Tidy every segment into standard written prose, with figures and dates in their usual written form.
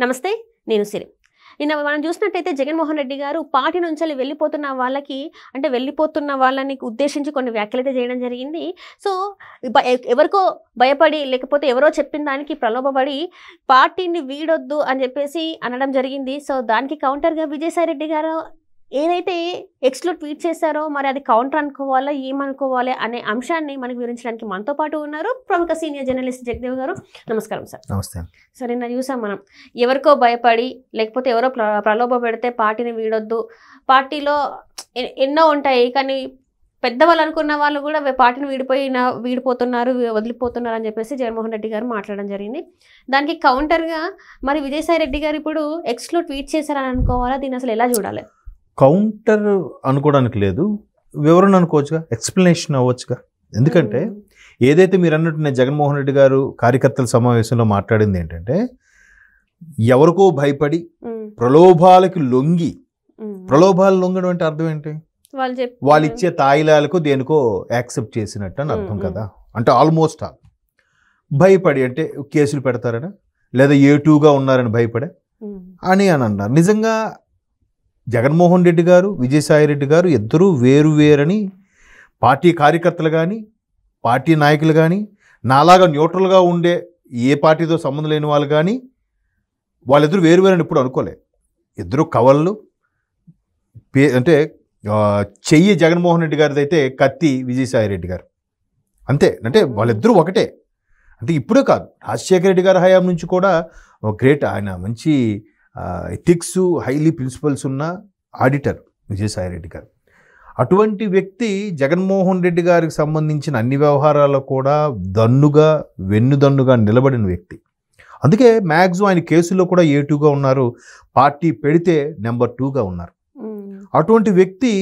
నమస్తే, నేను సిరి. నిన్న మనం చూసినట్టయితే జగన్మోహన్ రెడ్డి గారు పార్టీ నుంచి వెళ్ళిపోతున్న వాళ్ళని ఉద్దేశించి కొన్ని వ్యాఖ్యలైతే చేయడం జరిగింది. సో ఎవరికో భయపడి లేకపోతే ఎవరో చెప్పిన దానికి ప్రలోభపడి పార్టీని వీడొద్దు అని చెప్పేసి అనడం జరిగింది. సో దానికి కౌంటర్గా విజయసాయి రెడ్డి గారు ఏదైతే ఎక్స్లో ట్వీట్ చేశారో మరి అది కౌంటర్ అనుకోవాలా ఏమనుకోవాలి అనే అంశాన్ని మనకు వివరించడానికి మనతో పాటు ఉన్నారు ప్రముఖ సీనియర్ జర్నలిస్ట్ జగదేవ్ గారు. నమస్కారం సార్. నమస్తే. సార్, నిన్న చూసాం మనం ఎవరికో భయపడి లేకపోతే ఎవరో ప్రలోభ పెడితే పార్టీని వీడొద్దు, పార్టీలో ఎన్నో ఉంటాయి కానీ పెద్దవాళ్ళు అనుకున్న వాళ్ళు కూడా పార్టీని వీడిపోతున్నారు వదిలిపోతున్నారు అని చెప్పేసి జగన్మోహన్ రెడ్డి గారు మాట్లాడడం జరిగింది. దానికి కౌంటర్గా మరి విజయసాయి రెడ్డి గారు ఇప్పుడు ఎక్స్లో ట్వీట్ చేశారని అనుకోవాలా, దీన్ని అసలు ఎలా చూడాలి? కౌంటర్ అనుకోవడానికి లేదు, వివరణ అనుకోవచ్చుగా, ఎక్స్ప్లెనేషన్ అవ్వచ్చుగా. ఎందుకంటే ఏదైతే మీరు అన్నట్టు నేను జగన్మోహన్ రెడ్డి గారు కార్యకర్తల సమావేశంలో మాట్లాడింది ఏంటంటే ఎవరికో భయపడి ప్రలోభాలకు లొంగి, ప్రలోభాలు లొంగడం అంటే అర్థం ఏంటి? వాళ్ళు ఇచ్చే తాయిలాలకు దేనికో యాక్సెప్ట్ చేసినట్టు అని అర్థం కదా. అంటే ఆల్మోస్ట్ భయపడి అంటే కేసులు పెడతారని లేదా ఏటూగా ఉన్నారని భయపడే అని అన్నారు. నిజంగా జగన్మోహన్ రెడ్డి గారు విజయసాయి రెడ్డి గారు ఇద్దరూ వేరువేరని పార్టీ కార్యకర్తలు కానీ పార్టీ నాయకులు కానీ నాలాగా న్యూట్రల్గా ఉండే ఏ పార్టీతో సంబంధం లేని వాళ్ళు కానీ వాళ్ళిద్దరూ వేరువేరని ఇప్పుడు అనుకోలే. ఇద్దరు కవళ్ళు. అంటే చెయ్యి జగన్మోహన్ రెడ్డి గారిది అయితే కత్తి విజయసాయి రెడ్డి గారు, అంతే. అంటే వాళ్ళిద్దరూ ఒకటే. అంటే ఇప్పుడే కాదు, రాజశేఖర రెడ్డి గారి హయాం నుంచి కూడా గ్రేట్, ఆయన మంచి ఎథిక్స్ హైలీ ప్రిన్సిపల్స్ ఉన్న ఆడిటర్ విజయసాయి రెడ్డి గారు. అటువంటి వ్యక్తి జగన్మోహన్ రెడ్డి గారికి సంబంధించిన అన్ని వ్యవహారాల్లో కూడా వెన్నుదన్నుగా నిలబడిన వ్యక్తి. అందుకే మ్యాక్సిమం ఆయన కేసుల్లో కూడా A2గా ఉన్నారు, పార్టీ పెడితే నెంబర్ 2గా ఉన్నారు. అటువంటి వ్యక్తి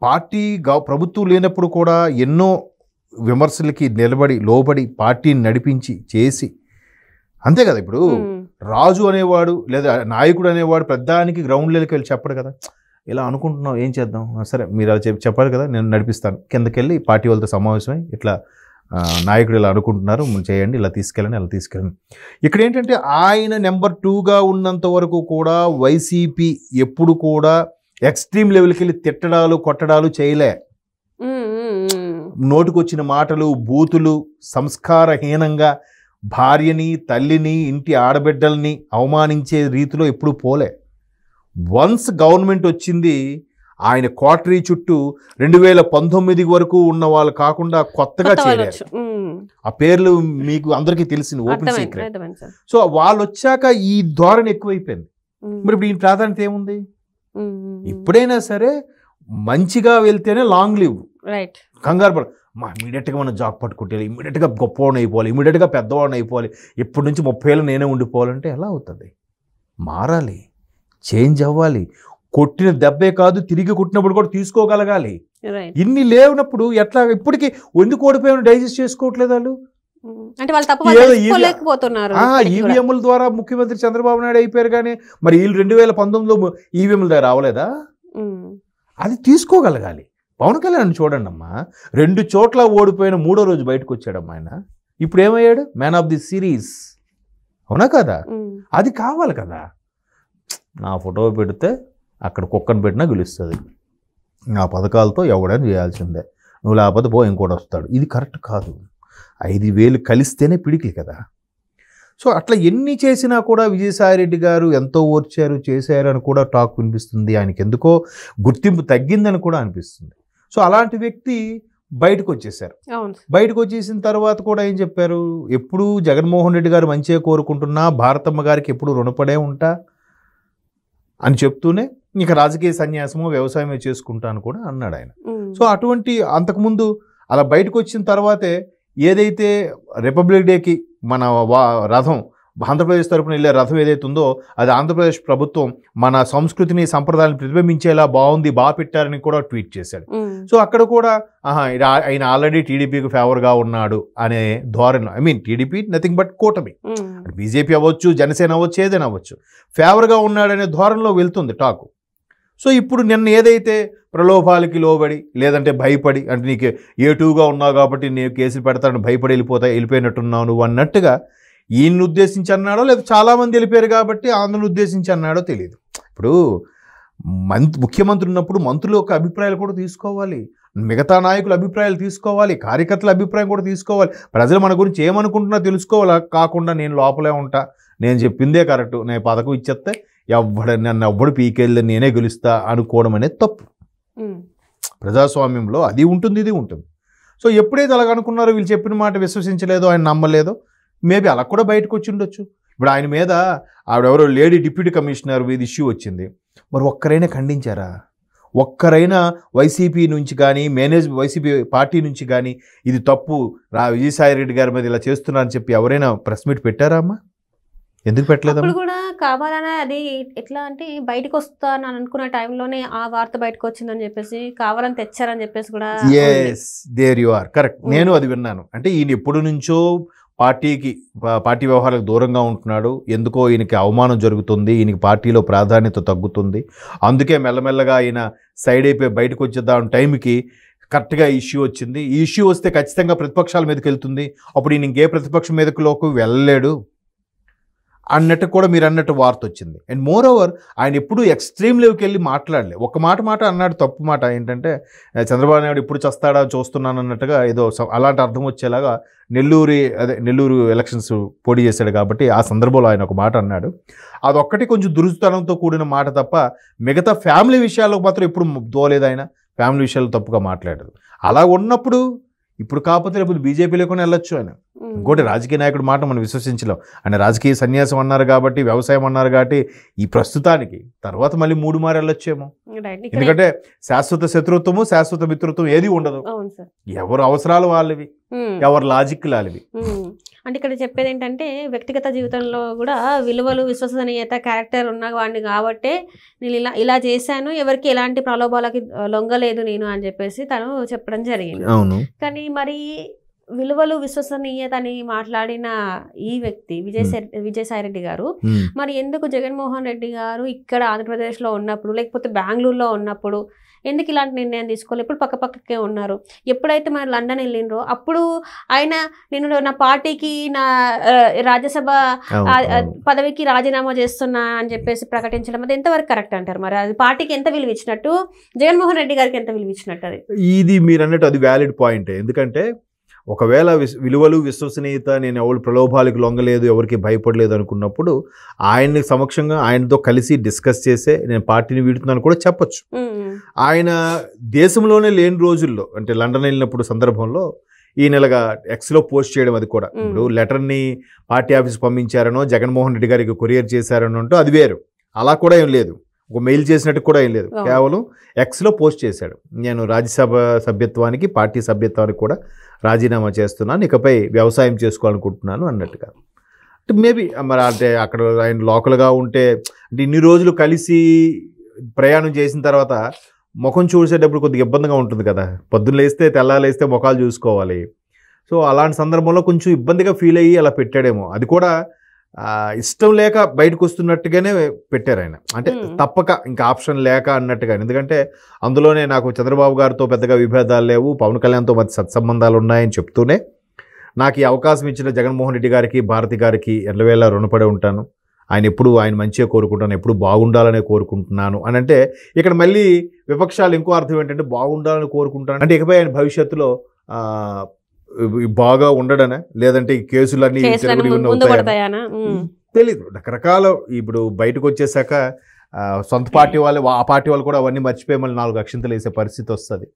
పార్టీ ప్రభుత్వం లేనప్పుడు కూడా ఎన్నో విమర్శలకి లోబడి పార్టీని నడిపించి చేసి, అంతే కదా. ఇప్పుడు రాజు అనేవాడు లేదా నాయకుడు అనేవాడు పెద్దానికి గ్రౌండ్ లెవెల్కి వెళ్ళి చెప్పడు కదా, ఇలా అనుకుంటున్నాం ఏం చేద్దాం, సరే మీరు అలా చెప్పారు కదా నేను నడిపిస్తాను, కిందకెళ్ళి పార్టీ వాళ్ళతో సమావేశమై ఇట్లా నాయకుడు ఇలా అనుకుంటున్నారు చేయండి, ఇలా తీసుకెళ్ళండి. ఇక్కడ ఏంటంటే ఆయన నెంబర్ 2గా ఉన్నంత వరకు కూడా వైసీపీ ఎప్పుడు కూడా ఎక్స్ట్రీమ్ లెవెల్కి వెళ్ళి తిట్టడాలు కొట్టడాలు చేయలే. నోటికొచ్చిన మాటలు బూతులు సంస్కారహీనంగా భార్యని తల్లిని ఇంటి ఆడబిడ్డల్ని అవమానించే రీతిలో ఎప్పుడు పోలే. వన్స్ గవర్నమెంట్ వచ్చింది ఆయన క్వార్టరీ చుట్టూ 2019 వరకు ఉన్న వాళ్ళు కాకుండా కొత్తగా చేరారు. ఆ పేర్లు మీకు అందరికీ తెలిసింది, ఓపెన్ సీక్రెట్. సో వాళ్ళు వచ్చాక ఈ ధోరణి ఎక్కువైపోయింది. మరి ఇప్పుడు ఈ ప్రాధాన్యత ఏముంది? ఇప్పుడైనా సరే మంచిగా వెళ్తేనే లాంగ్ లివ్, కంగారు పడ ఇమీడియట్గా మనం జాబ్ పట్టుకుంటే ఇమీడియట్గా గొప్పవాడిని అయిపోవాలి, ఇమీడియట్గా పెద్దవాడిని అయిపోవాలి, ఇప్పటి నుంచి 30 ఏళ్ళు నేనే ఉండిపోవాలంటే ఎలా అవుతుంది? మారాలి, చేంజ్ అవ్వాలి. కొట్టిన దెబ్బే కాదు తిరిగి కొట్టినప్పుడు కూడా తీసుకోగలగాలి. ఇన్ని లేనప్పుడు ఎట్లా ఇప్పటికీ ఎందుకు ఓడిపోయాను డైజెస్ట్ చేసుకోవట్లేదు వాళ్ళు. ఈవీఎంల ద్వారా ముఖ్యమంత్రి చంద్రబాబు నాయుడు అయిపోయారు కానీ మరి వీళ్ళు 2019లో ఈవీఎంల ద్వారా రావలేదా? అది తీసుకోగలగాలి. పవన్ కళ్యాణ్ చూడండి అమ్మా, 2 చోట్ల ఓడిపోయిన 3వ రోజు బయటకు వచ్చాడమ్మా ఆయన. ఇప్పుడు ఏమయ్యాడు? మ్యాన్ ఆఫ్ ది సిరీస్, అవునా కదా? అది కావాలి కదా. నా ఫోటో పెడితే అక్కడ కుక్కను పెట్టినా గెలుస్తుంది, నా పథకాలతో ఎవడైనా చేయాల్సిందే, నువ్వు లేకపోతే ఇంకోటి వస్తాడు. ఇది కరెక్ట్ కాదు. 5,000 కలిస్తేనే పిడికి కదా. సో అట్లా ఎన్ని చేసినా కూడా విజయసాయి రెడ్డి గారు ఎంతో ఓర్చారు చేశారు అని కూడా టాక్ వినిపిస్తుంది. ఆయనకి ఎందుకో గుర్తింపు తగ్గిందని కూడా అనిపిస్తుంది. సో అలాంటి వ్యక్తి బయటకు వచ్చేసారు. బయటకు వచ్చేసిన తర్వాత కూడా ఏం చెప్పారు? ఎప్పుడు జగన్మోహన్ రెడ్డి గారు మంచిగా కోరుకుంటున్నా, భారతమ్మ గారికి ఎప్పుడు రుణపడే ఉంటా అని చెప్తూనే ఇక రాజకీయ సన్యాసమో వ్యవసాయమే చేసుకుంటా అని కూడా అన్నాడు ఆయన. సో అటువంటి అంతకుముందు అలా బయటకు వచ్చిన తర్వాతే ఏదైతే రిపబ్లిక్ డేకి మన రథం ఆంధ్రప్రదేశ్ తరపున వెళ్ళే రథం ఏదైతే ఉందో అది ఆంధ్రప్రదేశ్ ప్రభుత్వం మన సంస్కృతిని సంప్రదాయాన్ని ప్రతిబింబించేలా బాగుంది, బాగా పెట్టారని కూడా ట్వీట్ చేశాడు. సో అక్కడ కూడా ఆయన ఆల్రెడీ టీడీపీకి ఫేవర్గా ఉన్నాడు అనే ధోరణి, టీడీపీ నథింగ్ బట్ కూటమి, బీజేపీ అవ్వచ్చు జనసేన అవ్వచ్చు ఏదైనా అవ్వచ్చు, ఫేవర్గా ఉన్నాడనే ధోరణిలో వెళ్తుంది టాకు. సో ఇప్పుడు నిన్న ఏదైతే ప్రలోభాలకి లోబడి లేదంటే భయపడి, అంటే నీకు A2గా ఉన్నావు కాబట్టి నేను కేసులు పెడతాను భయపడి వెళ్ళిపోయినట్టున్నావు నువ్వు అన్నట్టుగా ఈయన్ని ఉద్దేశించి అన్నాడో లేదా చాలామంది వెళ్ళిపోయారు కాబట్టి ఆంధ్రను ఉద్దేశించి అన్నాడో తెలియదు. ఇప్పుడు ముఖ్యమంత్రి ఉన్నప్పుడు మంత్రుల యొక్క అభిప్రాయాలు కూడా తీసుకోవాలి, మిగతా నాయకుల అభిప్రాయాలు తీసుకోవాలి, కార్యకర్తల అభిప్రాయం కూడా తీసుకోవాలి, ప్రజలు మన గురించి ఏమనుకుంటున్నా తెలుసుకోవాలి. కాకుండా నేను లోపలే ఉంటా, నేను చెప్పిందే కరెక్ట్, నేను పథకం ఇచ్చేస్తే నన్ను ఎవ్వడు పీకెళ్ళి నేనే గెలుస్తా అనుకోవడం అనేది తప్పు. ప్రజాస్వామ్యంలో అది ఉంటుంది, ఇది ఉంటుంది. సో ఎప్పుడైతే అలాగ అనుకున్నారో, వీళ్ళు చెప్పిన మాట విశ్వసించలేదో, ఆయన నమ్మలేదో, మేబీ అలా కూడా బయటకు వచ్చి ఉండొచ్చు. ఇప్పుడు ఆయన మీద ఆవిడెవరో లేడీ డిప్యూటీ కమిషనర్ మీద ఇష్యూ వచ్చింది, మరి ఒక్కరైనా ఖండించారా? ఒక్కరైనా వైసీపీ నుంచి కానీ వైసీపీ పార్టీ నుంచి కానీ ఇది తప్పు, విజయసాయి రెడ్డి గారి మీద ఇలా చేస్తున్నా అని చెప్పి ఎవరైనా ప్రెస్ మీట్ పెట్టారా అమ్మా? ఎందుకు పెట్టలేదు? అప్పుడు కూడా కావాలనే అది ఎట్లా అంటే బయటకు వస్తాను అనుకున్న టైంలోనే ఆ వార్త బయటకు వచ్చిందని చెప్పేసి కావాలని తెచ్చారని చెప్పేసి కూడా. Yes, there you are correct. నేను అది విన్నాను. అంటే ఈయన ఎప్పుడు నుంచో పార్టీ వ్యవహారాలకు దూరంగా ఉంటున్నాడు, ఎందుకో ఈయనకి అవమానం జరుగుతుంది, ఈయనకి పార్టీలో ప్రాధాన్యత తగ్గుతుంది, అందుకే మెల్లమెల్లగా ఆయన సైడ్ అయిపోయి బయటకు వచ్చేద్దాం టైంకి కరెక్ట్గా ఇష్యూ వచ్చింది. ఈ ఇష్యూ వస్తే ఖచ్చితంగా ప్రతిపక్షాల మీదకి వెళ్తుంది, అప్పుడు ఈయన ఇంకే ప్రతిపక్షం మీదకి వెళ్ళలేడు అన్నట్టు కూడా మీరు అన్నట్టు వార్త వచ్చింది. అండ్ మోర్ ఓవర్ ఆయన ఎప్పుడు ఎక్స్ట్రీమ్ లెవెల్కి వెళ్ళి మాట్లాడలే. ఒక మాట అన్నాడు, తప్పు మాట ఏంటంటే చంద్రబాబు నాయుడు ఇప్పుడు చస్తాడా చూస్తున్నాను అన్నట్టుగా ఏదో అలాంటి అర్థం వచ్చేలాగా నెల్లూరు ఎలక్షన్స్ పోటీ చేశాడు కాబట్టి ఆ సందర్భంలో ఆయన ఒక మాట అన్నాడు. అదొక్కటి కొంచెం దురుస్తనంతో కూడిన మాట తప్ప మిగతా ఫ్యామిలీ విషయాల్లో మాత్రం ఎప్పుడు దోలేదు. ఆయన ఫ్యామిలీ విషయాలు తప్పుగా మాట్లాడారు. అలా ఉన్నప్పుడు ఇప్పుడు కాకపోతే రేపు బీజేపీలో కూడా వెళ్ళొచ్చు ఆయన. ఇంకోటి రాజకీయ నాయకుడు మాట మనం విశ్వసించలేం. ఆయన రాజకీయ సన్యాసం అన్నారు కాబట్టి, వ్యవసాయం అన్నారు కాబట్టి ఈ ప్రస్తుతానికి, తర్వాత మళ్ళీ 3 మారు వెళ్ళొచ్చేమో. ఎందుకంటే శాశ్వత శత్రుత్వము శాశ్వత మిత్రత్వం ఏది ఉండదు. ఎవరు అవసరాలు వాళ్ళవి, ఎవరు లాజిక్ వాళ్ళవి. అంటే ఇక్కడ చెప్పేది ఏంటంటే వ్యక్తిగత జీవితంలో కూడా విలువలు, విశ్వసనీయత, క్యారెక్టర్ ఉన్న వాడిని కాబట్టే నేను ఇలా చేశాను, ఎవరికి ఎలాంటి ప్రలోభాలకి లొంగలేదు నేను అని చెప్పేసి తను చెప్పడం జరిగింది. అవును. కానీ మరి విలువలు, విశ్వసనీయత అని మాట్లాడిన ఈ వ్యక్తి విజయసాయి రెడ్డి గారు మరి ఎందుకు జగన్మోహన్ రెడ్డి గారు ఇక్కడ ఆంధ్రప్రదేశ్లో ఉన్నప్పుడు లేకపోతే బెంగళూరులో ఉన్నప్పుడు ఎందుకు ఇలాంటి నిర్ణయం తీసుకోవాలి? ఎప్పుడు పక్కపక్కకే ఉన్నారు. ఎప్పుడైతే మరి లండన్ వెళ్ళిండ్రో అప్పుడు ఆయన నేను నా పార్టీకి నా రాజ్యసభ పదవికి రాజీనామా చేస్తున్నా అని చెప్పేసి ప్రకటించడం అది ఎంతవరకు కరెక్ట్ అంటారు? మరి అది పార్టీకి ఎంత విలువ ఇచ్చినట్టు, జగన్మోహన్ రెడ్డి గారికి ఎంత విలువ ఇచ్చినట్టు? అది ఇది మీరు అన్నట్టు అది వ్యాలిడ్ పాయింట్. ఎందుకంటే ఒకవేళ విలువలు, విశ్వసనీయత, నేను ఎవరు ప్రలోభాలకు లొంగలేదు, ఎవరికి భయపడలేదు అనుకున్నప్పుడు ఆయన్ని సమక్షంగా ఆయనతో కలిసి డిస్కస్ చేసే నేను పార్టీని వీడుతున్నాను కూడా చెప్పొచ్చు. ఆయన దేశంలోనే లేని రోజుల్లో, అంటే లండన్ వెళ్ళినప్పుడు సందర్భంలో ఈ నెలగా ఎక్స్లో పోస్ట్ చేయడం, అది కూడా ఇప్పుడు లెటర్ని పార్టీ ఆఫీస్ పంపించారనో జగన్మోహన్ రెడ్డి గారికి కొరియర్ చేశారనో అంటూ అది వేరు. అలా కూడా ఏం లేదు, ఒక మెయిల్ చేసినట్టు కూడా ఏం లేదు, కేవలం ఎక్స్లో పోస్ట్ చేశాడు. నేను రాజ్యసభ సభ్యత్వానికి, పార్టీ సభ్యత్వానికి కూడా రాజీనామా చేస్తున్నాను, ఇకపై వ్యవసాయం చేసుకోవాలనుకుంటున్నాను అన్నట్టుగా. అంటే మేబీ మరి అంటే అక్కడ ఆయన లోకల్గా ఉంటే, అంటే ఇన్ని రోజులు కలిసి ప్రయాణం చేసిన తర్వాత ముఖం చూసేటప్పుడు కొద్దిగా ఇబ్బందిగా ఉంటుంది కదా. పొద్దున్న లేస్తే తెల్లాలేస్తే ముఖాలు చూసుకోవాలి. సో అలాంటి సందర్భంలో కొంచెం ఇబ్బందిగా ఫీల్ అయ్యి అలా పెట్టాడేమో. అది కూడా ఇష్టం లేక బయటకు వస్తున్నట్టుగానే పెట్టారు ఆయన, అంటే తప్పక ఇంకా ఆప్షన్ లేక అన్నట్టుగా. ఎందుకంటే అందులోనే నాకు చంద్రబాబు గారితో పెద్దగా విభేదాలు లేవు, పవన్ కళ్యాణ్తో మధ్య సత్సంబంధాలు ఉన్నాయని చెప్తూనే నాకు ఈ అవకాశం ఇచ్చిన జగన్మోహన్ రెడ్డి గారికి, భారతి గారికి ఎల్లవేళ రుణపడి ఉంటాను, ఆయన ఎప్పుడు ఆయన మంచిగా కోరుకుంటాను, ఎప్పుడు బాగుండాలనే కోరుకుంటున్నాను అని. అంటే ఇక్కడ మళ్ళీ విపక్షాలు ఇంకో అర్థం ఏంటంటే బాగుండాలని కోరుకుంటాను అంటే ఇకపై ఆయన భవిష్యత్తులో బాగా ఉండడనే, లేదంటే ఈ కేసులన్నీ తెలీదు. రకరకాల ఇప్పుడు బయటకు వచ్చేసాక సొంత పార్టీ వాళ్ళు, ఆ పార్టీ వాళ్ళు కూడా అవన్నీ మర్చిపోయి మళ్ళీ 4 అక్షింతలు వేసే పరిస్థితి వస్తుంది.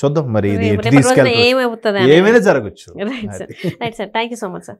చూద్దాం మరి ఇది ఎటు తీసుకెళ్తాం, ఏమైనా జరగచ్చు. Right sir, thank you so much sir.